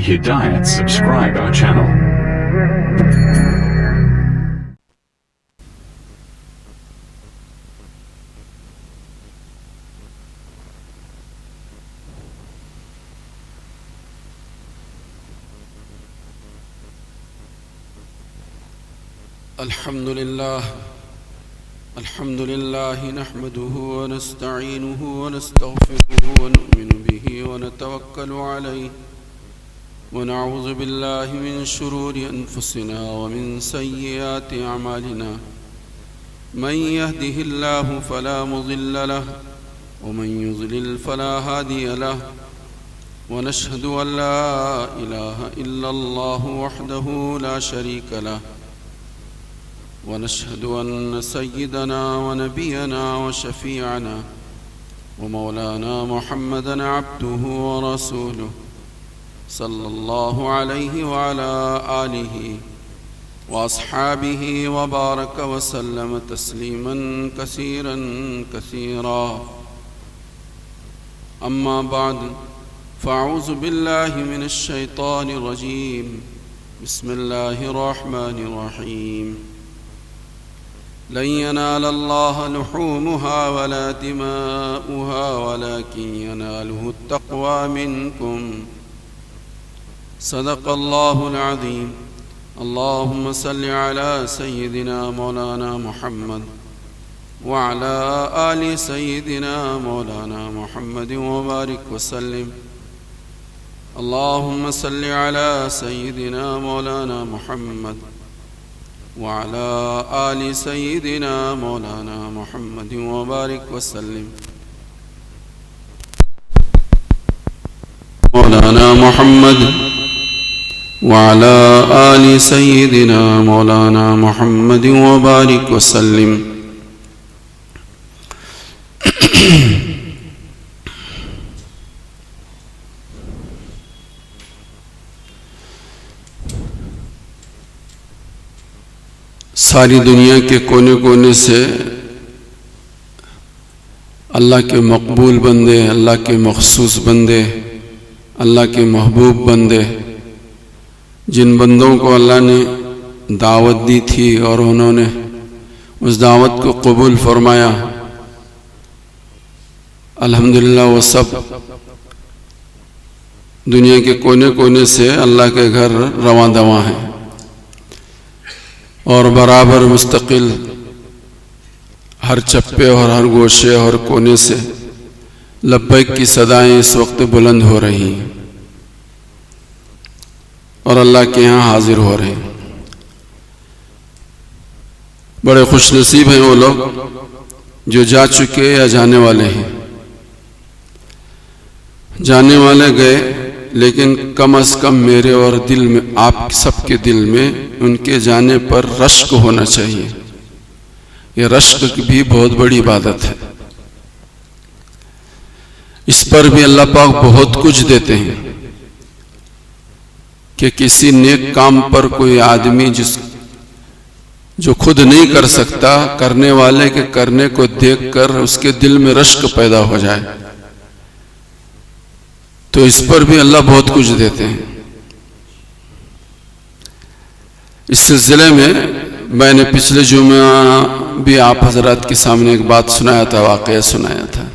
Hidayat, subscribe our channel. الحمد لله نحمده ونستعينه ونستغفره ونؤمن به ونتوكل عليه ونعوذ بالله من شرور أنفسنا ومن سيئات أعمالنا من يهده الله فلا مضل له ومن يضلل فلا هادي له ونشهد أن لا إله إلا الله وحده لا شريك له ونشهد أن سيدنا ونبينا وشفيعنا ومولانا محمدا عبده ورسوله صلى الله عليه وعلى آله وأصحابه وبارك وسلم تسليما كثيرا كثيرا. أما بعد فأعوذ بالله من الشيطان الرجيم. بسم الله الرحمن الرحيم. لن ينال الله لحومها ولا دماؤها ولكن يناله التقوى منكم. صدق الله العظيم. اللهم صل على سيدنا مولانا محمد وعلى آل سيدنا مولانا محمد وبارك وسلم. اللهم صل على سيدنا مولانا محمد وعلى آل سيدنا مولانا محمد وبارك وسلم. مولانا محمد وعلى آل سيدنا مولانا محمد وبارك وسلم. ساری دنیا کے کونے کونے سے اللہ کے مقبول بندے، اللہ کے مخصوص بندے، اللہ کے محبوب بندے، جن بندوں کو اللہ نے دعوت دی تھی اور انہوں نے اس دعوت کو قبول فرمایا، الحمدللہ وہ سب دنیا کے کونے کونے سے اللہ کے گھر رواں دواں ہیں اور برابر مستقل ہر چپے اور ہر گوشے اور کونے سے لبیک کی صدائیں اس وقت بلند ہو رہی ہیں اور اللہ کے ہاں حاضر ہو رہے ہیں. بڑے خوش نصیب ہیں وہ لوگ جو جا چکے یا جانے والے ہیں. جانے والے گئے لیکن کم از کم میرے اور دل میں، آپ سب کے دل میں ان کے جانے پر رشک ہونا چاہیے. یہ رشک بھی بہت بڑی عبادت ہے. اس پر بھی اللہ پاک بہت کچھ دیتے ہیں کہ کسی نیک کام پر کوئی آدمی جو خود نہیں کر سکتا، کرنے والے کے کرنے کو دیکھ کر اس کے دل میں رشک پیدا ہو جائے، تو اس پر بھی اللہ بہت کچھ دیتے ہیں. اس سلسلے میں نے پچھلے جمعہ بھی آپ حضرات کے سامنے ایک بات سنایا تھا، واقعہ سنایا تھا.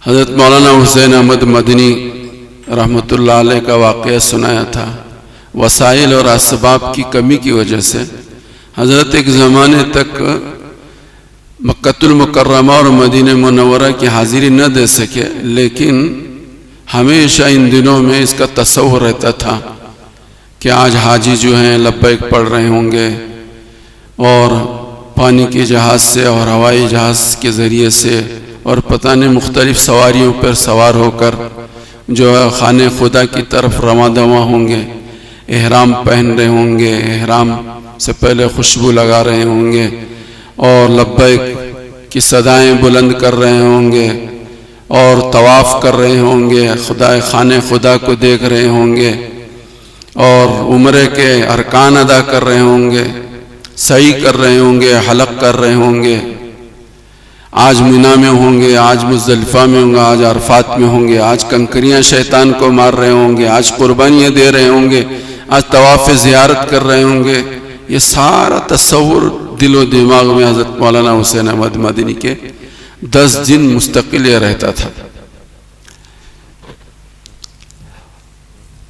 حضرت مولانا حسین احمد مدنی رحمۃ اللہ علیہ کا واقعہ سنایا تھا. وسائل اور اسباب کی کمی کی وجہ سے حضرت ایک زمانے تک مکۃ المکرمہ اور مدینہ منورہ کی حاضری نہ دے سکے، لیکن ہمیشہ ان دنوں میں اس کا تصور رہتا تھا کہ آج حاجی جو ہیں لبیک پڑھ رہے ہوں گے اور پانی کے جہاز سے اور ہوائی جہاز کے ذریعے سے اور پتہ نہیں مختلف سواریوں پر سوار ہو کر جو ہے خانے خدا کی طرف رواں دواں ہوں گے، احرام پہن رہے ہوں گے، احرام سے پہلے خوشبو لگا رہے ہوں گے اور لبیک کی صدائیں بلند کر رہے ہوں گے اور طواف کر رہے ہوں گے، خانے خدا کو دیکھ رہے ہوں گے اور عمرے کے ارکان ادا کر رہے ہوں گے، سعی کر رہے ہوں گے، حلق کر رہے ہوں گے آج منا میں ہوں گے، آج مزدلفہ میں ہوں گے، آج عرفات میں ہوں گے، آج کنکریاں شیطان کو مار رہے ہوں گے، آج قربانیاں دے رہے ہوں گے، آج طواف زیارت کر رہے ہوں گے. یہ سارا تصور دل و دماغ میں حضرت مولانا حسین احمد مدنی کے 10 دن مستقل یہ رہتا تھا.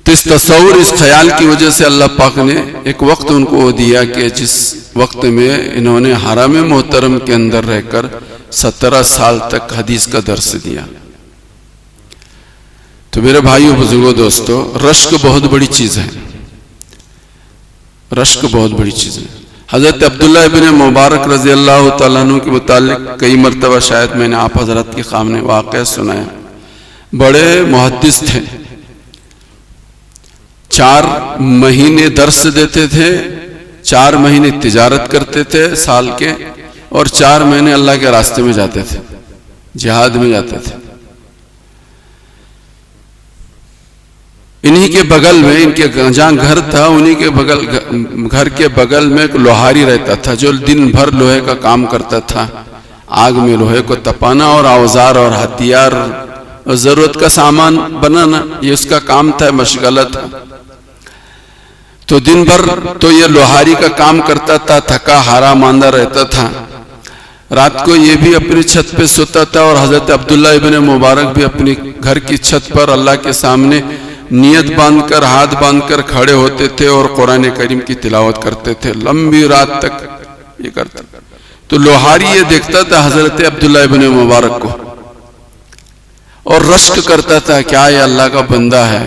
تو اس تصور، اس خیال کی وجہ سے اللہ پاک نے ایک وقت ان کو دیا کہ جس وقت میں انہوں نے حرم محترم کے اندر رہ کر 17 سال تک حدیث کا درس دیا. تو میرے بھائیو، بزرگوں، دوستو، رشک بہت بڑی چیز ہے. رشک بہت بڑی چیز ہے. حضرت عبداللہ ابن مبارک رضی اللہ تعالیٰ عنہ کے متعلق کئی مرتبہ شاید میں نے آپ حضرت کے سامنے واقعہ سنایا. بڑے محدث تھے، 4 مہینے درس دیتے تھے، 4 مہینے تجارت کرتے تھے سال کے، اور 4 مہینے اللہ کے راستے میں جاتے تھے، جہاد میں جاتے تھے. انہی کے بغل میں، ان کے جہاں گھر تھا انہی کے گھر کے بغل میں ایک لوہاری رہتا تھا جو دن بھر لوہے کا کام کرتا تھا. آگ میں لوہے کو تپانا اور اوزار اور ہتھیار اور ضرورت کا سامان بنانا، یہ اس کا کام تھا، مشغلہ تھا. تو دن بھر تو یہ لوہاری کا کام کرتا تھا، تھکا ہارا ماندہ رہتا تھا. رات کو یہ بھی اپنی چھت پہ سوتا تھا، اور حضرت عبداللہ ابن مبارک بھی اپنی گھر کی چھت پر اللہ کے سامنے نیت باندھ کر، ہاتھ باندھ کر کھڑے ہوتے تھے اور قرآن کریم کی تلاوت کرتے تھے. لمبی رات تک یہ کرتے. تو لوہاری یہ دیکھتا تھا حضرت عبداللہ ابن مبارک کو، اور رشک کرتا تھا کیا یہ اللہ کا بندہ ہے،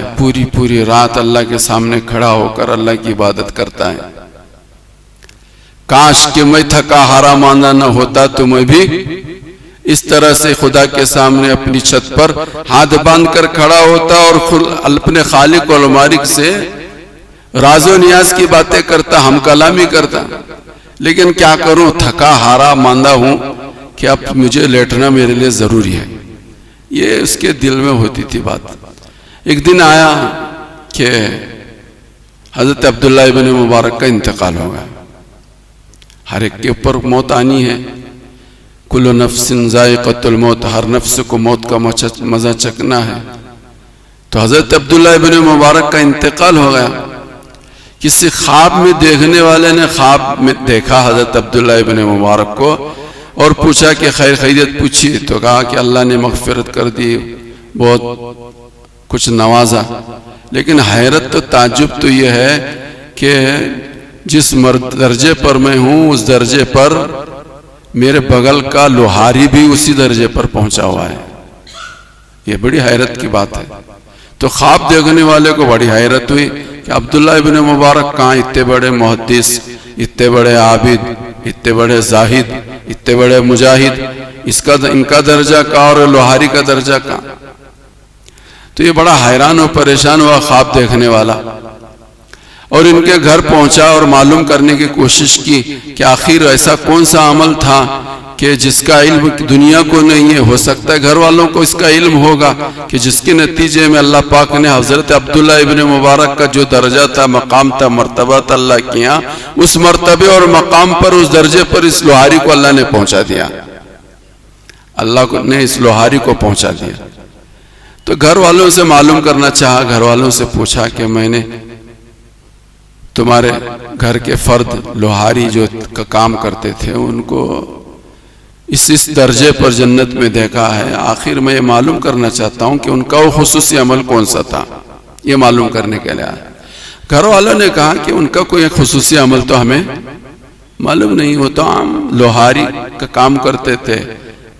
پوری رات اللہ کے سامنے کھڑا ہو کر اللہ کی عبادت کرتا ہے. کاش کہ میں تھکا ہارا ماندہ نہ ہوتا تو میں بھی اس طرح سے خدا کے سامنے اپنی چھت پر ہاتھ باندھ کر کھڑا ہوتا اور اپنے خالق و مالک سے راز و نیاز کی باتیں کرتا، ہم کلامی کرتا. لیکن کیا کروں، تھکا ہارا ماندہ ہوں کہ اب مجھے لیٹنا میرے لیے ضروری ہے. یہ اس کے دل میں ہوتی تھی بات. ایک دن آیا کہ حضرت عبداللہ ابن مبارک کا انتقال ہو گیا. ہر ایک کے اوپر موت آنی ہے. کل نفس ذائقۃ الموت، ہر نفس کو موت کا مزہ چکنا ہے. تو حضرت عبداللہ ابن مبارک کا انتقال ہو گیا. کسی خواب میں دیکھنے والے نے خواب میں دیکھا حضرت عبداللہ ابن مبارک کو اور پوچھا کہ خیر خیریت پوچھی. تو کہا کہ اللہ نے مغفرت کر دی، بہت کچھ نوازا. لیکن حیرت تو تعجب تو یہ ہے کہ جس درجے پر میں ہوں اس درجے پر میرے بغل کا لوہاری بھی اسی درجے پر پہنچا ہوا ہے. یہ بڑی حیرت کی بات ہے. تو خواب دیکھنے والے کو بڑی حیرت ہوئی کہ عبداللہ ابن مبارک کہاں، اتنے بڑے محدث، اتنے بڑے عابد، اتنے بڑے زاہد، اتنے بڑے مجاہد، ان کا درجہ کا اور لوہاری کا درجہ کا. تو یہ بڑا حیران و پریشان ہوا خواب دیکھنے والا، اور ان کے گھر پہنچا اور معلوم کرنے کی کوشش کی کہ آخر ایسا کون سا عمل تھا کہ جس کا علم دنیا کو نہیں ہے. ہو سکتا ہے گھر والوں کو اس کا علم ہوگا کہ جس کے نتیجے میں اللہ پاک نے حضرت عبداللہ ابن مبارک کا جو درجہ تھا، مقام تھا، مرتبہ تھا اللہ کے یہاں، اس مرتبے اور مقام پر، اس درجے پر اس لوہاری کو اللہ نے پہنچا دیا. اللہ نے اس لوہاری کو پہنچا دیا. تو گھر والوں سے معلوم کرنا چاہا. گھر والوں سے پوچھا کہ میں نے تمہارے گھر کے فرد لوہاری جو کام کرتے تھے ان کو اس درجے پر جنت میں دیکھا ہے. آخر میں یہ معلوم کرنا چاہتا ہوں کہ ان کا وہ خصوصی عمل کون سا تھا. یہ معلوم کرنے کے لیے گھر والوں نے کہا کہ ان کا کوئی خصوصی عمل تو ہمیں معلوم نہیں. وہ تو عام لوہاری کا کام کرتے تھے.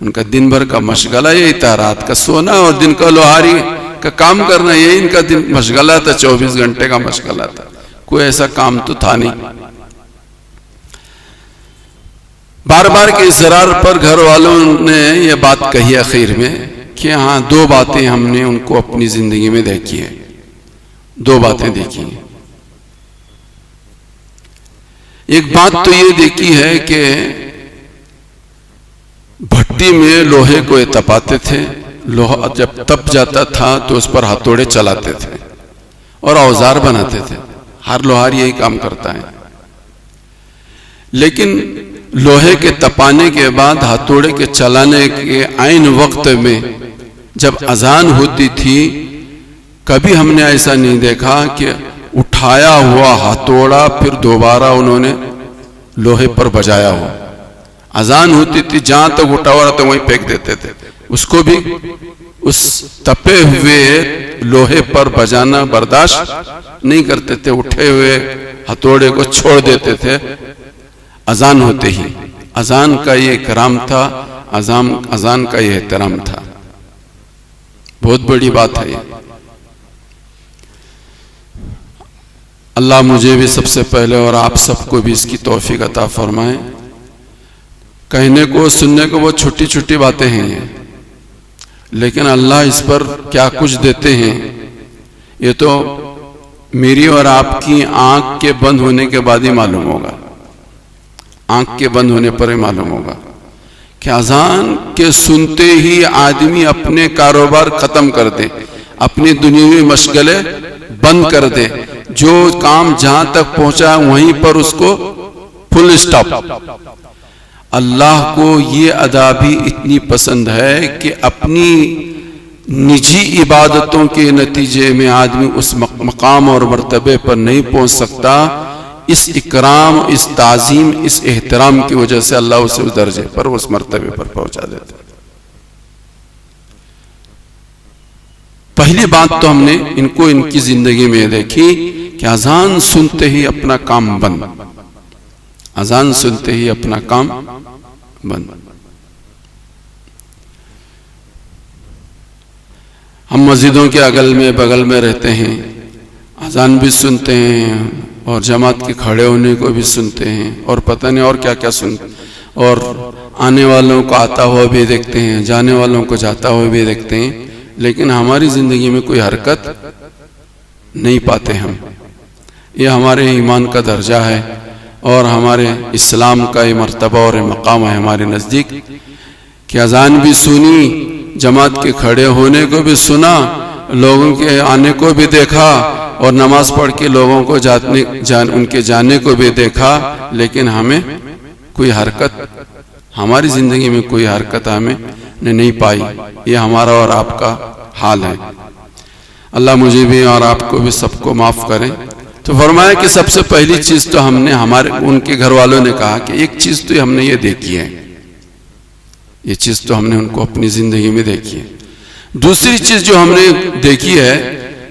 ان کا دن بھر کا مشغلہ یہی تھا، رات کا سونا اور دن کا لوہاری کا کام کرنا، یہی ان کا دن مشغلہ تھا، 24 گھنٹے کا مشغلہ تھا. کوئی ایسا کام تو تھا نہیں. بار بار کے اصرار پر گھر والوں نے یہ بات کہی اخیر میں کہ ہاں 2 باتیں ہم نے ان کو اپنی زندگی میں دیکھی ہیں. 2 باتیں دیکھی ہیں. ایک بات تو یہ دیکھی ہے کہ بھٹی میں لوہے کو تپاتے تھے. لوہا جب تپ جاتا تھا تو اس پر ہتھوڑے چلاتے تھے اور اوزار بناتے تھے. ہر لوہار یہی کام کرتا ہے. لیکن لوہے کے تپانے کے بعد ہتھوڑے کے چلانے کے عین وقت میں جب اذان ہوتی تھی، کبھی ہم نے ایسا نہیں دیکھا کہ اٹھایا ہوا ہتھوڑا پھر دوبارہ انہوں نے لوہے پر بجایا ہو۔ اذان ہوتی تھی، جہاں تک اٹھا ہوا تو وہیں پھینک دیتے تھے، اس کو بھی اس تپے ہوئے لوہے پر بجانا برداشت نہیں کرتے تھے، اٹھے ہوئے ہتھوڑے کو چھوڑ دیتے تھے اذان ہوتے ہی۔ اذان کا یہ اکرام تھا، اذان کا یہ احترام تھا، بہت بڑی بات ہے یہ۔ اللہ مجھے بھی سب سے پہلے اور آپ سب کو بھی اس کی توفیق عطا فرمائے۔ کہنے کو سننے کو وہ چھوٹی چھوٹی باتیں ہیں یہ، لیکن اللہ اس پر کیا کچھ دیتے ہیں یہ تو میری اور آپ کی آنکھ کے بند ہونے کے بعد ہی معلوم ہوگا، آنکھ کے بند ہونے پر ہی معلوم ہوگا کہ اذان کے سنتے ہی آدمی اپنے کاروبار ختم کر دے، اپنی دنیاوی مشغلے بند کر دے، جو کام جہاں تک پہنچا وہیں پر اس کو فل اسٹاپ۔ اللہ کو یہ ادا بھی اتنی پسند ہے کہ اپنی نجی عبادتوں کے نتیجے میں آدمی اس مقام اور مرتبے پر نہیں پہنچ سکتا، اس اکرام، اس تعظیم، اس احترام کی وجہ سے اللہ اسے اس درجے پر، اس مرتبے پر پہنچا دیتا ہے۔ پہلی بات تو ہم نے ان کو ان کی زندگی میں دیکھی کہ اذان سنتے ہی اپنا کام بند، اذان سنتے ہی اپنا کام بند۔ ہم مسجدوں کے اگل میں بغل میں رہتے ہیں، اذان بھی سنتے ہیں اور جماعت کے کھڑے ہونے کو بھی سنتے ہیں اور پتہ نہیں اور کیا کیا سنتے، اور آنے والوں کو آتا ہوا بھی دیکھتے ہیں، جانے والوں کو جاتا ہوا بھی دیکھتے ہیں، لیکن ہماری زندگی میں کوئی حرکت نہیں پاتے ہم۔ یہ ہمارے ایمان کا درجہ ہے اور ہمارے اسلام کا یہ مرتبہ اور یہ مقام ہے ہمارے نزدیک کہ اذان بھی سنی، جماعت کے کھڑے ہونے کو بھی سنا، لوگوں کے آنے کو بھی دیکھا اور نماز پڑھ کے لوگوں کو ان کے جانے کو بھی دیکھا، لیکن ہمیں کوئی حرکت، ہماری زندگی میں کوئی حرکت ہمیں نہیں پائی۔ یہ ہمارا اور آپ کا حال ہے۔ اللہ مجھے بھی اور آپ کو بھی سب کو معاف کرے۔ تو فرمایا کہ سب سے پہلی چیز تو ہم نے ان کے گھر والوں نے کہا کہ ایک چیز تو ہم نے یہ دیکھی ہے، یہ چیز تو ہم نے ان کو اپنی زندگی میں دیکھی ہے۔ دوسری چیز جو ہم نے دیکھی ہے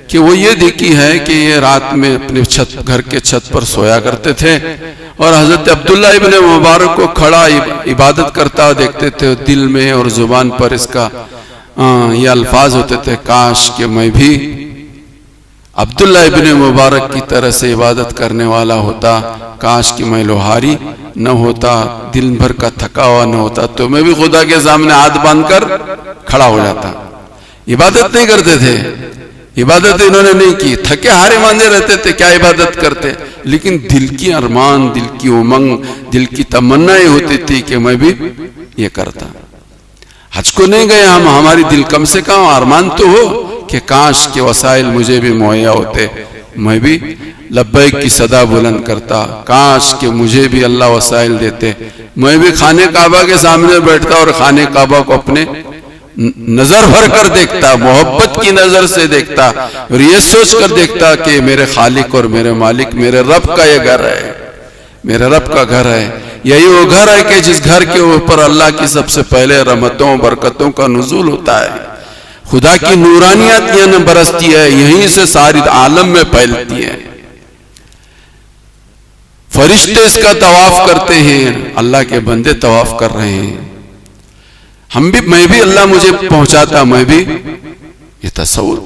کہ وہ یہ دیکھی ہے کہ یہ رات میں اپنے گھر کے چھت پر سویا کرتے تھے اور حضرت عبداللہ ابن مبارک کو کھڑا عبادت کرتا دیکھتے تھے، دل میں اور زبان پر اس کا یہ الفاظ ہوتے تھے، کاش کہ میں بھی عبداللہ ابن مبارک کی طرح سے عبادت کرنے والا ہوتا، کاش کہ میں لوہاری نہ ہوتا، دل بھر کا تھکا ہوا نہ ہوتا، تو میں بھی خدا کے سامنے ہاتھ باندھ کر کھڑا ہو جاتا۔ عبادت نہیں کرتے تھے، عبادت انہوں نے نہیں کی، تھکے ہارے باندھے رہتے تھے، کیا عبادت کرتے، لیکن دل کی ارمان، دل کی امنگ، دل کی تمنا یہ ہوتی تھی کہ میں بھی یہ کرتا۔ حج کو نہیں گئے ہم، ہماری دل کم سے کم ارمان تو ہو کہ کاش کے وسائل مجھے بھی مہیا ہوتے، میں بھی لبیک کی صدا بلند کرتا، کاش کہ مجھے بھی اللہ وسائل دیتے، میں بھی خانہ کعبہ کے سامنے بیٹھتا اور خانہ کعبہ کو اپنے نظر بھر کر دیکھتا، محبت کی نظر سے دیکھتا اور یہ سوچ کر دیکھتا کہ میرے خالق اور میرے مالک، میرے رب کا یہ گھر ہے، میرے رب کا گھر ہے، یہی وہ گھر ہے کہ جس گھر کے اوپر اللہ کی سب سے پہلے رحمتوں برکتوں کا نزول ہوتا ہے، خدا کی نورانیت یہاں برستی ہے، یہیں سے ساری عالم میں پھیلتی ہے، فرشتے اس کا طواف کرتے ہیں، اللہ کے بندے طواف کر رہے ہیں، میں بھی اللہ مجھے پہنچاتا، میں بھی یہ تصور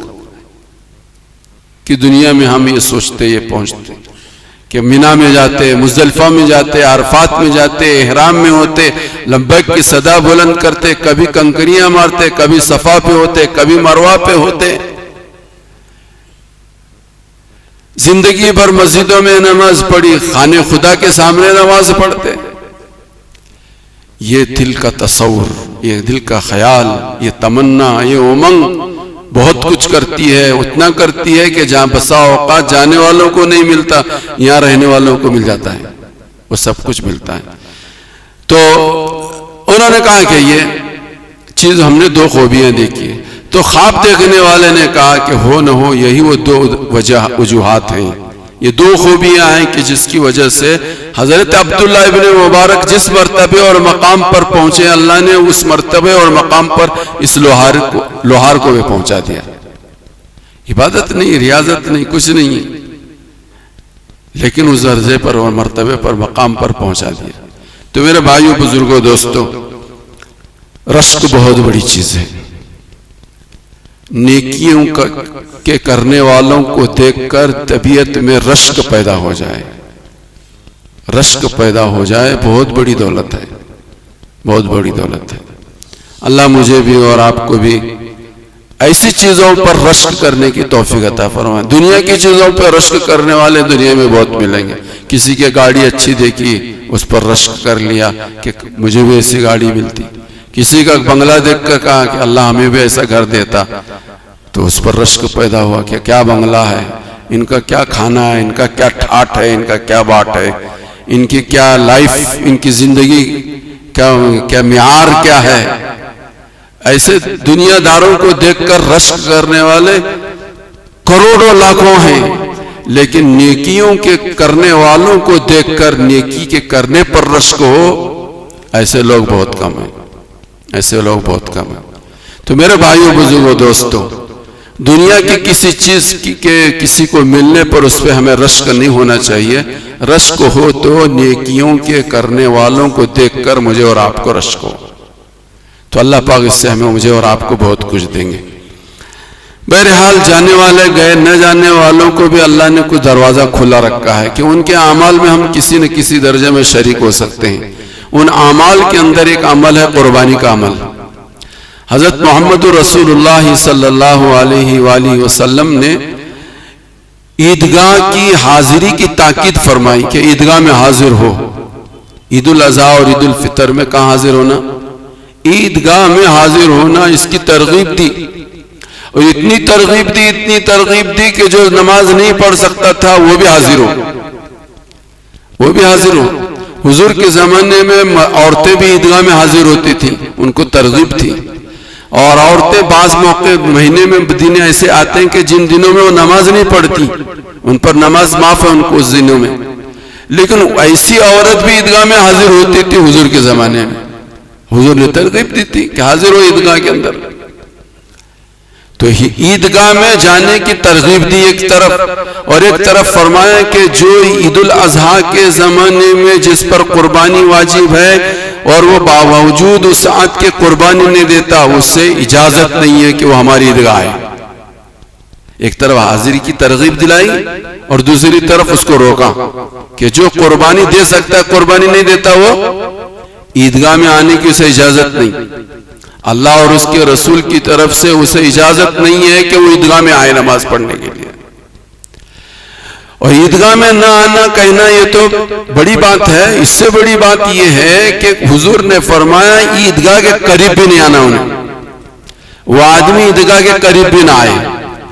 کہ دنیا میں ہم یہ سوچتے، یہ پہنچتے کہ مینا میں جاتے، مزدلفہ میں جاتے، عرفات میں جاتے، احرام میں ہوتے، لبیک کی صدا بلند کرتے، کبھی کنکریاں مارتے، کبھی صفا پہ ہوتے، کبھی مروہ پہ ہوتے، زندگی بھر مسجدوں میں نماز پڑھی، خانے خدا کے سامنے نماز پڑھتے۔ یہ دل کا تصور، یہ دل کا خیال، یہ تمنا، یہ امنگ بہت کچھ کرتی ہے، اتنا کرتی ہے کہ جہاں بسا اوقات جانے والوں کو نہیں ملتا، یہاں رہنے والوں کو مل جاتا ہے، وہ سب کچھ ملتا ہے۔ تو انہوں نے کہا کہ یہ چیز ہم نے دو خوبیاں دیکھی. تو خواب دیکھنے والے نے کہا کہ ہو نہ ہو یہی وہ دو وجوہات ہیں، یہ دو خوبیاں ہیں کہ جس کی وجہ سے حضرت عبداللہ ابن مبارک جس مرتبے اور مقام پر پہنچے، اللہ نے اس مرتبے اور مقام پر اس لوہار کو بھی پہنچا دیا. عبادت نہیں، ریاضت نہیں، کچھ نہیں ہے، لیکن اس درجے پر اور مرتبے پر مقام پر پہنچا دیا. تو میرے بھائیوں، بزرگوں، دوستوں، رشک بہت بڑی چیز ہے. نیکیوں کے کرنے والوں کو دیکھ کر طبیعت میں رشک پیدا ہو جائے، رشک پیدا ہو جائے، بہت بڑی دولت ہے، بہت بڑی دولت ہے. اللہ مجھے بھی اور آپ کو بھی ایسی چیزوں پر رشک کرنے کی توفیق عطا فرمائے. دنیا کی چیزوں پر رشک کرنے والے دنیا میں بہت ملیں گے. کسی کی گاڑی اچھی دیکھی، اس پر رشک کر لیا کہ مجھے بھی ایسی گاڑی ملتی. کسی کا بنگلہ دیکھ کر کہا کہ اللہ ہمیں بھی ایسا گھر دیتا، تو اس پر رشک پیدا ہوا کہ کیا بنگلہ ہے، ان کا کیا کھانا ہے، ان کا کیا ٹھاٹ ہے، ان کا کیا باٹ ہے، ان کی کیا لائف، ان کی زندگی کیا معیار کیا ہے. ایسے دنیا داروں کو دیکھ کر رشک کرنے والے کروڑوں لاکھوں ہیں، لیکن نیکیوں کے کرنے والوں کو دیکھ کر نیکی کے کرنے پر رشک ہو، ایسے لوگ بہت کم ہیں، ایسے لوگ بہت کم ہیں. تو میرے بھائیوں، بزرگوں، دوستوں، دنیا کی کسی چیز کے کسی کو ملنے پر اس پہ ہمیں رشک نہیں ہونا چاہیے. رشک ہو تو نیکیوں کے کرنے والوں کو دیکھ کر مجھے اور آپ کو رشک ہو، تو اللہ پاک اس سے ہمیں مجھے اور آپ کو بہت کچھ دیں گے. بہرحال جانے والے گئے، نہ جانے والوں کو بھی اللہ نے کچھ دروازہ کھلا رکھا ہے کہ ان کے اعمال میں ہم کسی نہ کسی درجے میں شریک ہو سکتے ہیں. ان اعمال کے اندر ایک عمل ہے قربانی کا عمل. حضرت محمد رسول اللہ صلی اللہ علیہ وآلہ وسلم نے عیدگاہ کی حاضری کی تاکید فرمائی کہ عیدگاہ میں حاضر ہو. عید الاضحیٰ اور عید الفطر میں کہاں حاضر ہونا؟ عیدگاہ میں حاضر ہونا. اس کی ترغیب دی، اور اتنی ترغیب دی کہ جو نماز نہیں پڑھ سکتا تھا وہ بھی حاضر ہو، وہ بھی حاضر ہو. حضور کے زمانے میں عورتیں بھی عیدگاہ میں حاضر ہوتی تھیں، ان کو ترغیب تھی. اور عورتیں بعض موقع مہینے میں دن ایسے آتے ہیں کہ جن دنوں میں وہ نماز نہیں پڑھتی، ان پر نماز معاف ہے ان کو اس دنوں میں، لیکن ایسی عورت بھی عیدگاہ میں حاضر ہوتی تھی حضور کے زمانے میں. حضور نے ترغیب دی تھی کہ حاضر ہو عیدگاہ کے اندر. تو عیدگاہ میں جانے کی ترغیب دی ایک طرف، اور ایک طرف فرمایا کہ جو عید الاضحیٰ کے زمانے میں جس پر قربانی واجب ہے اور وہ باوجود اس ساعت کے قربانی نہیں دیتا، اس سے اجازت نہیں ہے کہ وہ ہماری عیدگاہ ہے. ایک طرف حاضری کی ترغیب دلائی اور دوسری طرف اس کو روکا کہ جو قربانی دے سکتا ہے قربانی نہیں دیتا وہ عیدگاہ میں آنے کی اسے اجازت نہیں. اللہ اور اس کے رسول کی طرف سے اسے اجازت نہیں ہے کہ وہ عیدگاہ میں آئے نماز پڑھنے کے لیے. اور عیدگاہ میں نہ آنا کہنا یہ تو بڑی بات ہے. اس سے بڑی بات یہ ہے کہ حضور نے فرمایا عیدگاہ کے قریب بھی نہیں آنا انہیں. وہ آدمی عیدگاہ کے قریب بھی نہ آئے.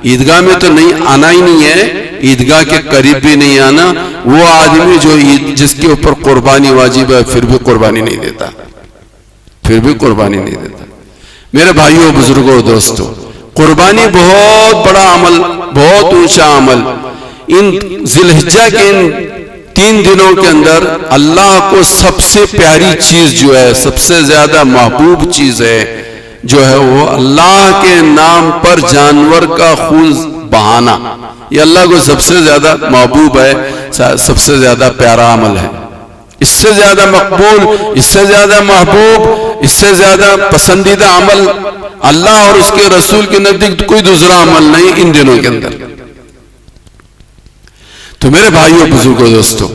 عیدگاہ میں تو نہیں آنا ہی نہیں ہے، عیدگاہ کے قریب بھی نہیں آنا. وہ آدمی جو جس کے اوپر قربانی واجب ہے پھر بھی قربانی نہیں دیتا، پھر بھی قربانی نہیں دیتا. میرے بھائیوں، بزرگوں، دوستوں، قربانی بہت بڑا عمل، بہت اونچا عمل. ان ذی الحجہ کے ان 3 دنوں کے اندر اللہ کو سب سے پیاری چیز جو ہے، سب سے زیادہ محبوب چیز ہے جو ہے، وہ اللہ کے نام پر جانور کا خون بہانا. یہ اللہ کو سب سے زیادہ محبوب ہے، سب سے زیادہ پیارا عمل ہے. اس سے زیادہ مقبول، اس سے زیادہ محبوب، اس سے زیادہ پسندیدہ عمل اللہ اور اس کے رسول کے نزدیک کوئی دوسرا عمل نہیں ان دنوں کے اندر. تو میرے بھائیوں، بزرگوں، دوستوں،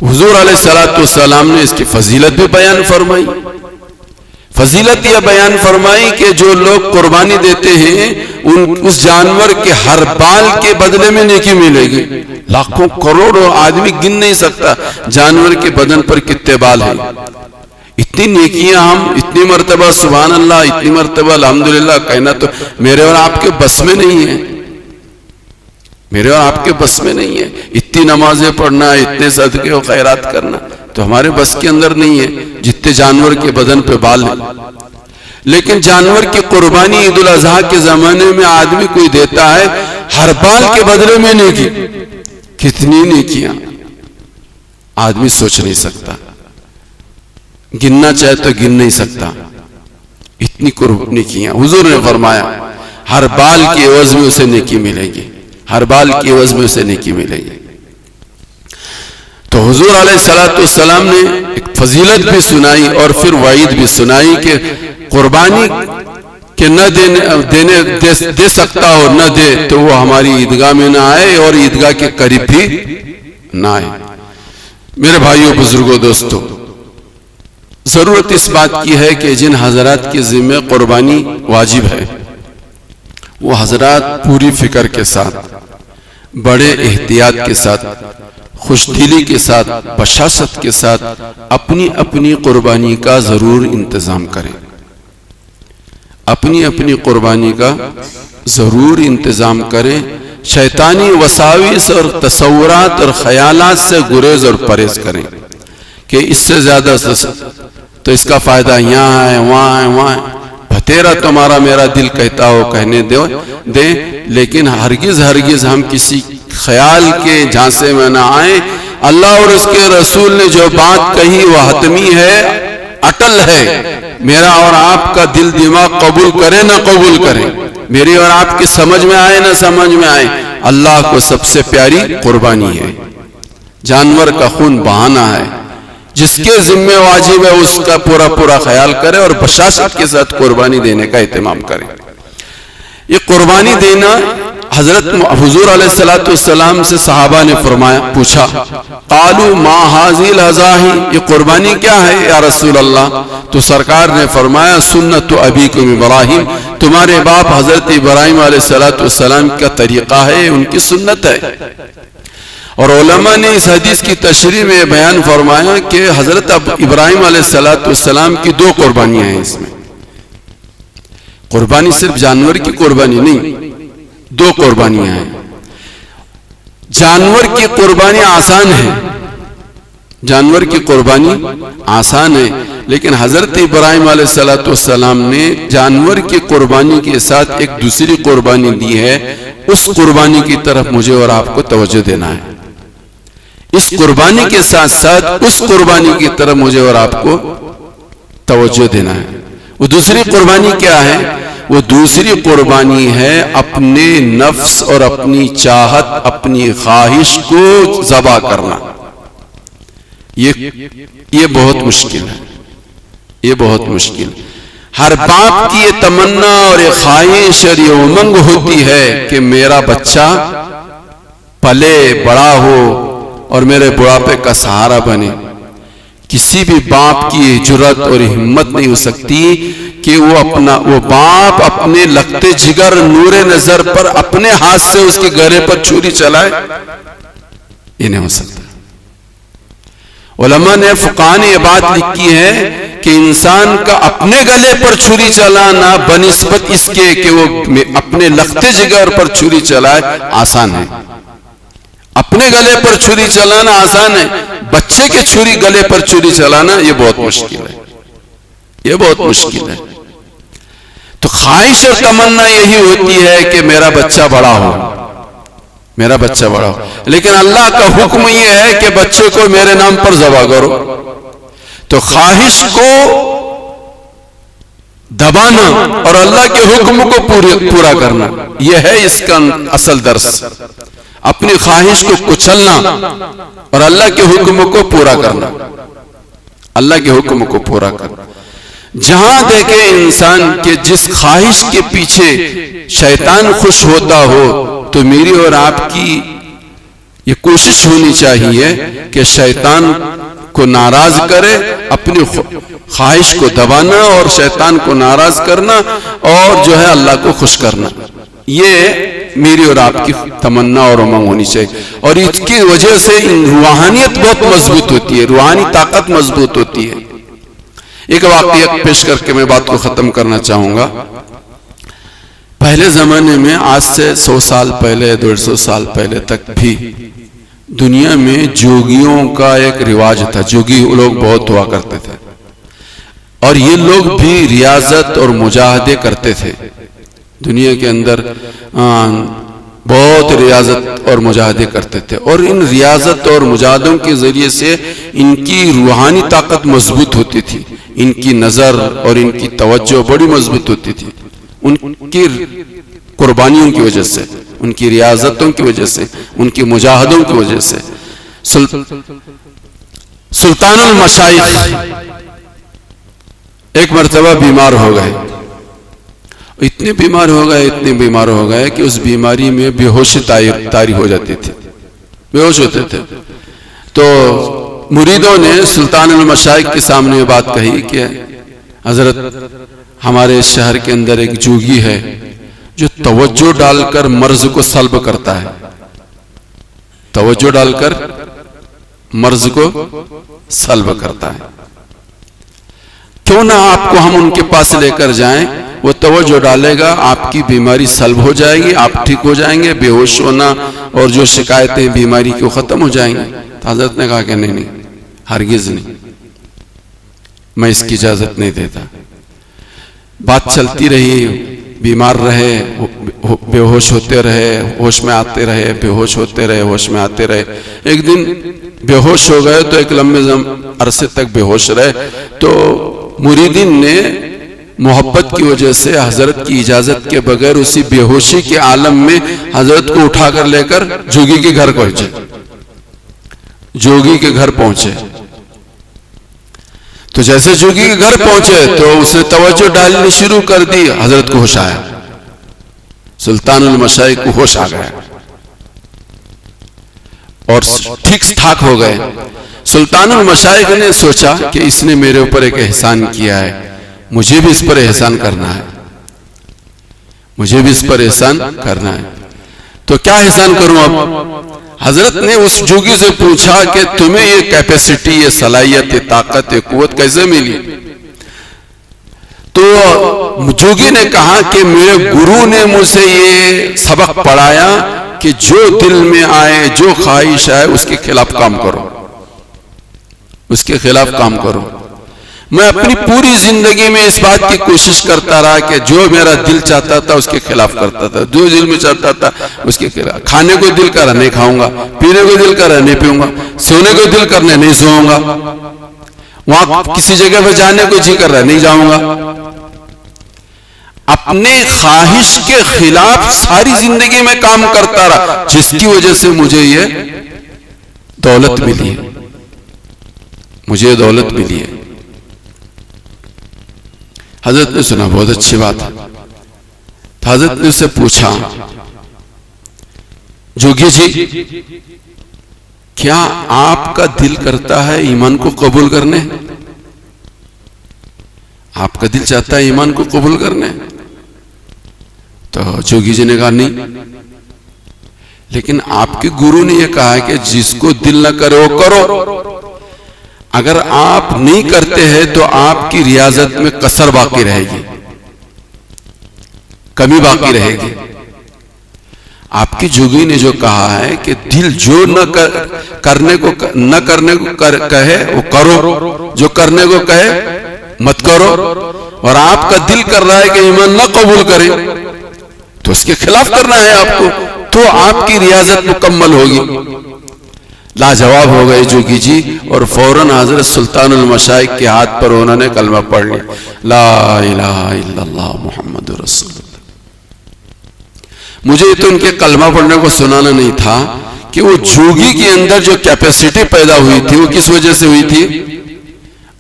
حضور علیہ السلام نے اس کی فضیلت بھی بیان فرمائی. فضیلت یہ بیان فرمائی کہ جو لوگ قربانی دیتے ہیں اس جانور کے ہر بال کے بدلے میں نیکی ملے گی. لاکھوں کروڑوں آدمی گن نہیں سکتا جانور کے بدن پر کتنے بال ہیں. اتنی نیکیاں ہم اتنی مرتبہ سبحان اللہ، اتنی مرتبہ الحمدللہ کہنا تو میرے اور آپ کے بس میں نہیں ہے، میرے اور آپ کے بس میں نہیں ہے. اتنی نمازیں پڑھنا، اتنے صدقے و خیرات کرنا تو ہمارے بس کے اندر نہیں ہے، جتنے جانور کے بدن پہ بال ہیں. لیکن جانور کی قربانی عید الاضحیٰ کے زمانے میں آدمی کوئی دیتا ہے ہر بال کے بدلے میں نیکی. کتنی نیکیاں آدمی سوچ نہیں سکتا، گننا چاہے تو گن نہیں سکتا، اتنی نیکیاں. حضور نے فرمایا ہر بال کی عوض میں اسے نیکی ملے گی، ہر بال کی عوض میں اسے نیکی ملے گی. تو حضور علیہ السلام نے ایک فضیلت بھی سنائی اور پھر وعید بھی سنائی کہ قربانی کہ نہ دے سکتا اور نہ دے تو وہ ہماری عیدگاہ میں نہ آئے اور عیدگاہ کے قریب بھی نہ آئے. میرے بھائیوں، بزرگوں، دوستوں، ضرورت اس بات کی ہے کہ جن حضرات کے ذمہ قربانی واجب ہے وہ حضرات پوری فکر کے ساتھ، بڑے احتیاط کے ساتھ، خوش دلی کے ساتھ، بشاشت کے ساتھ اپنی اپنی قربانی کا ضرور انتظام کریں. اپنی اپنی قربانی کا ضرور انتظام کریں. شیطانی وساوس اور تصورات اور خیالات سے گریز اور پرہیز کریں کہ اس سے زیادہ تو اس کا فائدہ یہاں ہے، وہاں ہے، وہاں ہے. بھتیرا تمہارا میرا دل کہتا ہو کہنے دے، لیکن ہرگز ہرگز ہم کسی خیال کے جھانسے میں نہ آئیں. اللہ اور اس کے رسول نے جو بات کہی وہ حتمی ہے، اٹل ہے. میرا اور آپ کا دل دماغ قبول کرے نہ قبول کرے، میری اور آپ کی سمجھ میں آئے نہ سمجھ میں آئے، اللہ کو سب سے پیاری قربانی ہے. جانور کا خون بہانا ہے، جس کے ذمہ واجب ہے اس کا پورا خیال کرے اور بشاشت کے ساتھ قربانی دینے کا اہتمام کرے. یہ قربانی دینا حضرت حضور علیہ السلام سے صحابہ نے پوچھا، قالوا ما هذه الاضاحی، یہ قربانی کیا ہے یا رسول اللہ؟ تو سرکار نے فرمایا سنت ابیکم ابراہیم، تمہارے باپ حضرت ابراہیم علیہ السلام کا طریقہ ہے، ان کی سنت ہے. اور علماء نے اس حدیث کی تشریح میں بیان فرمایا کہ حضرت ابراہیم علیہ السلام کی دو قربانیاں ہیں. اس میں قربانی صرف جانور کی قربانی نہیں، دو قربانیاں ہیں. جانور کی قربانی آسان ہے، جانور کی قربانی آسان ہے، لیکن حضرت ابراہیم علیہ السلام نے جانور کی قربانی کے ساتھ ایک دوسری قربانی دی ہے. اس قربانی کی طرف مجھے اور آپ کو توجہ دینا ہے. اس قربانی کے ساتھ ساتھ اس قربانی کی طرف مجھے اور آپ کو توجہ دینا ہے. وہ دوسری قربانی کیا ہے؟ وہ دوسری قربانی ہے اپنے نفس اور اپنی چاہت، اپنی خواہش کو ذبح کرنا. یہ بہت مشکل ہے، یہ بہت مشکل. ہر باپ کی یہ تمنا اور یہ خواہش اور یہ امنگ ہوتی ہے کہ میرا بچہ پلے بڑا ہو اور میرے بڑھاپے کا سہارا بنے. کسی بھی باپ کی جرات اور ہمت نہیں ہو سکتی کہ وہ باپ اپنے لگتے جگر نور نظر پر اپنے ہاتھ سے اس کے گلے پر چھری چلائے. یہ نہیں ہو سکتا. علماء نے فقہ نے یہ بات لکھی ہے کہ انسان کا اپنے گلے پر چھری چلانا بنسبت اس کے کہ وہ اپنے لگتے جگر پر چھری چلائے آسان ہے. اپنے گلے پر چھری چلانا آسان ہے، بچے کے چھری گلے پر چھری چلانا یہ بہت مشکل ہے، یہ بہت مشکل ہے. تو خواہش اور تمنا یہی ہوتی ہے کہ میرا بچہ بڑا ہو، میرا بچہ بڑا ہو. لیکن اللہ کا حکم یہ ہے کہ بچے کو میرے نام پر ذبح کرو. تو خواہش کو دبانا اور اللہ کے حکم کو پورا کرنا، یہ ہے اس کا اصل درس. اپنی خواہش کو کچلنا اور اللہ کے حکم کو پورا کرنا، اللہ کے حکم کو پورا کرنا. جہاں دیکھے انسان کہ جس خواہش کے پیچھے شیطان خوش ہوتا ہو تو میری اور آپ کی یہ کوشش ہونی چاہیے کہ شیطان کو ناراض کرے، اپنی خواہش کو دبانا اور شیطان کو ناراض کرنا اور جو ہے اللہ کو خوش کرنا. یہ میری اور آپ کی تمنا اور امنگ ہونی چاہیے. اور اس کی وجہ سے روحانیت بہت مضبوط ہوتی ہے، روحانی طاقت مضبوط ہوتی ہے. ایک واقعہ پیش کر کے میں بات کو ختم کرنا چاہوں گا. پہلے زمانے میں آج سے 100 سال پہلے 150 سال پہلے تک بھی دنیا میں جوگیوں کا ایک رواج تھا. جوگی لوگ بہت ہوا کرتے تھے اور یہ لوگ بھی ریاضت اور مجاہدے کرتے تھے. دنیا کے اندر بہت ریاضت اور مجاہدے کرتے تھے اور ان ریاضت اور مجاہدوں کے ذریعے سے ان کی روحانی طاقت مضبوط ہوتی تھی. ان کی نظر اور ان کی توجہ بڑی مضبوط ہوتی تھی ان کی قربانیوں کی وجہ سے, ان کی ریاضتوں کی وجہ سے, ان کی مجاہدوں کی وجہ سے. سلطان المشائخ ایک مرتبہ بیمار ہو گئے. اتنے بیمار ہو گئے کہ اس بیماری میں بے ہوشی طاری ہو جاتی تھی, بے ہوش ہوتے تھے. تو مریدوں نے سلطان المشائخ کے سامنے بات کہی کہ حضرت ہمارے شہر کے اندر ایک جوگی ہے جو توجہ ڈال کر مرض کو سلب کرتا ہے, توجہ ڈال کر مرض کو سلب کرتا ہے. کیوں نہ آپ کو ہم ان کے پاس لے کر جائیں, وہ توجہ ڈالے گا, آپ کی بیماری سلب ہو جائے گی, آپ ٹھیک ہو جائیں گے, بے ہوش ہونا اور جو شکایتیں بیماری کی ختم ہو جائیں گی. تو حضرت نے کہا کہ نہیں, ہرگز نہیں, میں اس کی اجازت نہیں دیتا. بات چلتی رہی, بیمار رہے, بے ہوش ہوتے رہے, ہوش میں آتے رہے, بے ہوش ہوتے رہے, ہوش میں آتے رہے. ایک دن بے ہوش ہو گئے تو ایک لمبے عرصے تک بے ہوش رہے. تو مریدین نے محبت کی وجہ سے حضرت کی اجازت کے بغیر اسی بے ہوشی کے عالم میں حضرت کو اٹھا کر لے کر جوگی کے گھر پہنچے. جوگی کے گھر پہنچے تو جیسے جوگی کے گھر پہنچے تو اس نے توجہ ڈالنی شروع کر دی. حضرت کو ہوش آیا, سلطان المشائخ کو ہوش آ گیا اور ٹھیک ٹھاک ہو گئے. سلطان المشائخ نے سوچا کہ اس نے میرے اوپر ایک احسان کیا ہے, مجھے بھی اس پر احسان کرنا ہے, مجھے بھی اس پر احسان کرنا ہے. تو کیا احسان کروں اب؟ حضرت نے اس جوگی سے پوچھا کہ تمہیں یہ کیپیسٹی, یہ صلاحیت, یہ طاقت, یہ قوت کیسے ملی؟ تو جوگی نے کہا کہ میرے گرو نے مجھ سے یہ سبق پڑھایا کہ جو دل میں آئے, جو خواہش آئے, اس کے خلاف کام کرو, اس کے خلاف کام کرو. میں اپنی پوری زندگی میں اس بات کی کوشش کرتا رہا کہ جو میرا دل چاہتا تھا اس کے خلاف کرتا تھا, جو دل میں چاہتا تھا اس کے خلاف. کھانے کو دل کر رہا نہیں کھاؤں گا, پینے کو دل کر رہا نہیں پیوں گا, سونے کو دل کرنے نہیں سوؤں گا, وہاں کسی جگہ پہ جانے کو جی کر رہا نہیں جاؤں گا. اپنے خواہش کے خلاف ساری زندگی میں کام کرتا رہا, جس کی وجہ سے مجھے یہ دولت ملی ہے, مجھے دولت ملی ہے. حضرت نے سنا, بہت اچھی بات ہے. حضرت نے اس سے پوچھا, جوگی جی کیا آپ کا دل کرتا ہے ایمان کو قبول کرنے؟ آپ کا دل چاہتا ہے ایمان کو قبول کرنے؟ تو جوگی جی نے کہا نہیں, لیکن آپ کے گرو نے یہ کہا ہے کہ جس کو دل نہ کرے وہ کرو. اگر آپ نہیں کرتے ہیں تو آپ کی ریاضت میں کسر باقی رہے گی, کمی باقی رہے گی. آپ کی جوگی نے جو کہا ہے کہ دل جو نہ کرنے کو کہے وہ کرو, جو کرنے کو کہے مت کرو. اور آپ کا دل کر رہا ہے کہ ایمان نہ قبول کرے تو اس کے خلاف کرنا ہے آپ کو, تو آپ کی ریاضت مکمل ہوگی. لاجواب ہو گئے جوگی جی اور فوراً حضرت سلطان المشائخ کے ہاتھ پر انہوں نے کلمہ پڑھ لیا, لا الہ الا اللہ محمد رسول اللہ. مجھے تو ان کے کلمہ پڑھنے کو سنانا نہیں تھا کہ وہ جوگی کے اندر جو کیپیسٹی پیدا ہوئی تھی وہ کس وجہ سے ہوئی تھی؟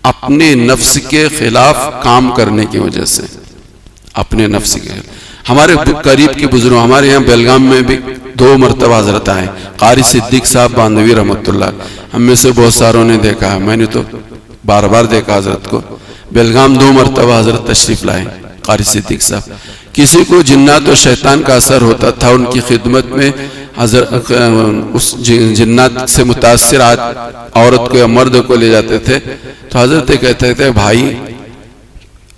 اپنے نفس کے خلاف کام کرنے کی وجہ سے, اپنے نفس کے. ہمارے قریب کے بزرگ, ہمارے یہاں بیلگام میں بھی 2 مرتبہ حضرت آئے, قاری صدیق صاحب باندھوی رحمۃ اللہ. ہم میں سے بہت ساروں نے دیکھا ہے, میں نے تو بار بار دیکھا حضرت کو. بیلگام 2 مرتبہ حضرت تشریف لائے قاری صدیق صاحب. کسی کو جنات و شیطان کا اثر ہوتا تھا, ان کی خدمت میں حضرت اس جنات سے متاثر عورت کو یا مرد کو لے جاتے تھے تو حضرت کہتے تھے, بھائی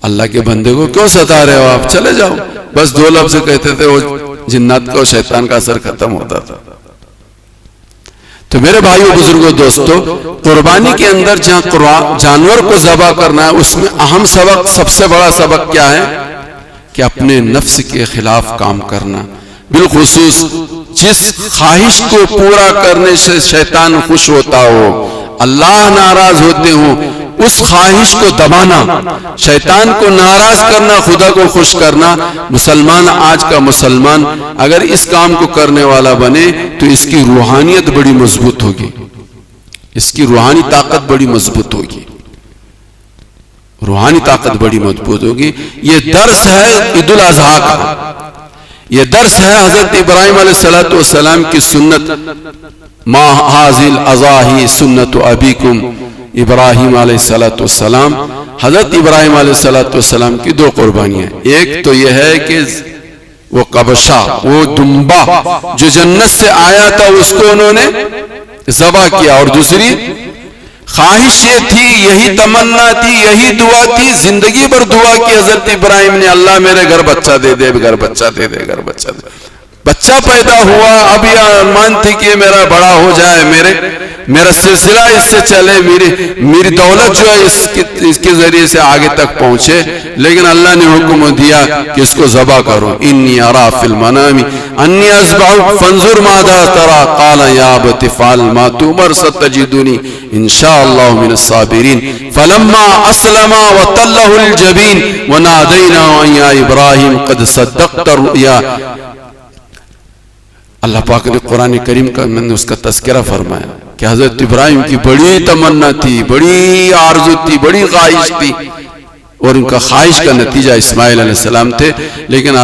اللہ کے بندے کو کیوں ستا رہے ہو, آپ چلے جاؤ. بس 2 لفظ کہتے تھے, وہ جنات کا اور شیطان کا اثر ختم ہوتا تھا. تو میرے بھائیو بزرگوں دوستو، قربانی کے اندر جہاں جانور کو ذبح کرنا ہے، اس میں اہم سبق، سب سے بڑا سبق کیا ہے کہ اپنے نفس کے خلاف کام کرنا، بالخصوص جس خواہش کو پورا کرنے سے شیطان خوش ہوتا ہو، اللہ ناراض ہوتے ہوں، اس خواہش کو دبانا، شیطان کو ناراض کرنا، خدا کو خوش کرنا۔ مسلمان، آج کا مسلمان اگر اس کام کو کرنے والا بنے تو اس کی روحانیت بڑی مضبوط ہوگی، اس کی روحانی طاقت بڑی مضبوط ہوگی، روحانی طاقت بڑی مضبوط ہوگی۔ یہ درس ہے عید الاضحیٰ کا، یہ درس ہے حضرت ابراہیم علیہ السلام کی سنت، ما هذه الاضاحی سنت ابیکم ابراہیم علیہ السلام۔ حضرت ابراہیم علیہ السلام کی دو قربانیاں، ایک تو یہ ہے کہ وہ کبشہ، وہ دمبا جو جنت سے آیا تھا، اس کو انہوں نے ذبح کیا، اور دوسری خواہش یہ تھی، یہی تمنا تھی، یہی دعا تھی، زندگی بھر دعا کی حضرت ابراہیم نے، اللہ میرے گھر بچہ دے دے، گھر بچہ دے دے، گھر بچہ دے۔ بچہ پیدا ہوا، اب یہ ارمان تھی کہ میرا بڑا ہو جائے، میرا سلسلہ اس سے چلے، میری دولت جو ہے اس کے ذریعے سے آگے تک پہنچے، لیکن اللہ نے حکم دیا کہ اس کو ذبح کرو۔ انی ارا فی المنام انی اذبحک فانظر ماذا تری قال یا ابت افعل ما تؤمر ستجدنی ان شاء اللہ من الصابرین فلما اسلم وتلہ الجبین ونادیناہ یا ابراہیم قد صدقت الرؤیا۔ اللہ پاک نے قرآن کریم کا میں نے اس کا تذکرہ فرمایا کہ حضرت ابراہیم کی بڑی تمنا تھی، بڑی آرزو تھی، بڑی خواہش تھی، اور ان کا خواہش کا نتیجہ اسماعیل علیہ السلام تھے، لیکن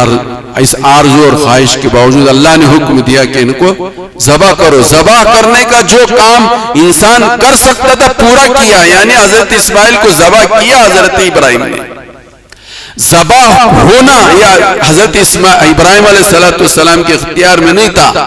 اس آرزو اور خواہش کے باوجود اللہ نے حکم دیا کہ ان کو ذبح کرو۔ ذبح کرنے کا جو کام انسان کر سکتا تھا پورا کیا، یعنی حضرت اسماعیل کو ذبح کیا حضرت ابراہیم نے۔ ذبح ہونا یا حضرت ابراہیم علیہ السلام کے اختیار میں نہیں تھا،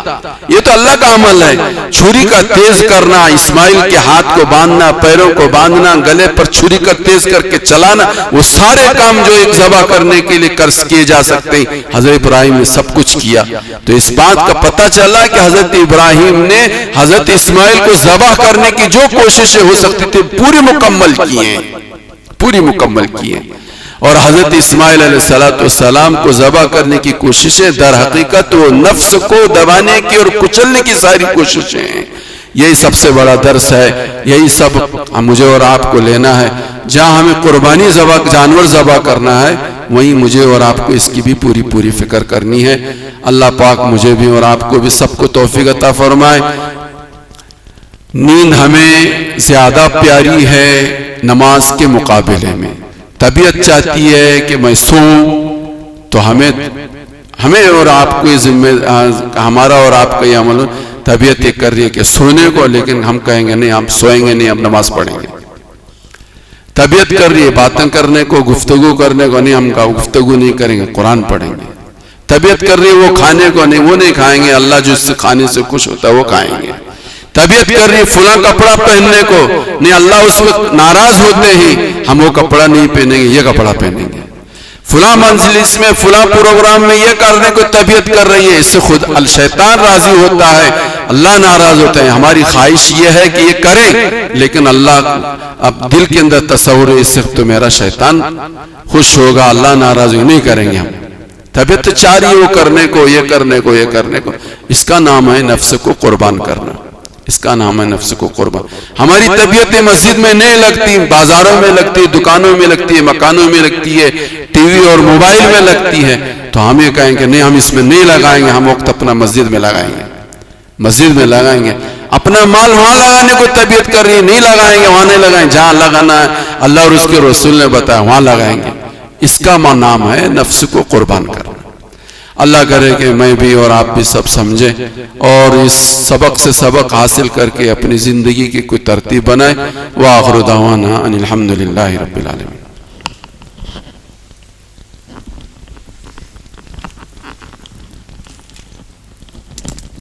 یہ تو اللہ کا عمل ہے۔ چھری کا تیز کرنا، اسماعیل کے ہاتھ کو باندھنا، پیروں کو باندھنا، گلے پر چھری کا تیز کر کے چلانا، وہ سارے کام جو ایک ذبح کرنے کے لیے کیے جا سکتے ہیں، حضرت ابراہیم نے سب کچھ کیا۔ تو اس بات کا پتہ چلا کہ حضرت ابراہیم نے حضرت اسماعیل کو ذبح کرنے کی جو کوششیں ہو سکتی تھی پوری مکمل کی ہیں، پوری مکمل کی ہیں۔ اور حضرت اسماعیل علیہ السلام کو ذبح کرنے کی کوششیں در حقیقت وہ نفس کو دبانے کی اور کچلنے کی ساری کوششیں ہیں۔ یہی سب سے بڑا درس ہے، یہی سب مجھے اور آپ کو لینا ہے۔ جہاں ہمیں قربانی جانور ذبح کرنا ہے، وہیں مجھے اور آپ کو اس کی بھی پوری فکر کرنی ہے۔ اللہ پاک مجھے بھی اور آپ کو بھی سب کو توفیق عطا فرمائے۔ نیند ہمیں زیادہ پیاری ہے نماز کے مقابلے میں۔ طبیعت چاہتی ہے کہ میں سوؤں، تو ہمیں اور آپ کو ہمارا اور آپ کا یہ عمل، طبیعت یہ کر رہی ہے کہ سونے کو، لیکن ہم کہیں گے نہیں، ہم سوئیں گے نہیں، ہم نماز پڑھیں گے۔ طبیعت کر رہی ہے باتیں کرنے کو، گفتگو کرنے کو، نہیں، ہم گفتگو نہیں کریں گے، قرآن پڑھیں گے۔ طبیعت کر رہی ہے وہ کھانے کو، نہیں، وہ نہیں کھائیں گے، اللہ جو اس سے کھانے سے خوش ہوتا ہے وہ کھائیں گے۔ طبیعت کر رہی ہے فلاں کپڑا پہننے کو، نہیں، اللہ اس وقت ناراض ہوتے ہیں، ہم وہ کپڑا نہیں پہنیں گے، یہ کپڑا پہنیں گے۔ فلاں مجلس میں فلاں پروگرام میں یہ کرنے کو طبیعت کر رہی ہے، اس سے خود الشیطان راضی ہوتا ہے، اللہ ناراض ہوتا ہے۔ ہماری خواہش یہ ہے کہ یہ کریں، لیکن اللہ اب دل کے اندر تصور ہے اس سے تو میرا شیطان خوش ہوگا، اللہ ناراض نہیں کریں گے ہم۔ طبیعت چاہ رہی ہے وہ کرنے کو، یہ کرنے کو، یہ کرنے کو، اس کا نام ہے نفس کو قربان کرنا، اس کا نام ہے نفس کو قربان۔ ہماری طبیعتیں مسجد میں نہیں لگتی، بازاروں میں لگتی ہے، دکانوں میں لگتی ہے، مکانوں میں لگتی ہے، ٹی وی اور موبائل میں لگتی ہے، تو ہم یہ کہیں کہ نہیں، ہم اس میں نہیں لگائیں گے، ہم وقت اپنا مسجد میں لگائیں گے، مسجد میں لگائیں گے۔ اپنا مال وہاں لگانے کو طبیعت کر رہی ہے، نہیں لگائیں گے، وہاں نہیں لگائیں، جہاں لگانا ہے اللہ اور اس کے رسول نے بتایا وہاں لگائیں گے۔ اس کا نام ہے نفس کو قربان کرنا۔ اللہ کرے کہ میں بھی اور آپ بھی سب سمجھیں اور اس سبق سے سبق حاصل کر کے اپنی زندگی کی کوئی ترتیب بنائیں۔ وآخر دعوانا ان الحمدللہ رب العالمین۔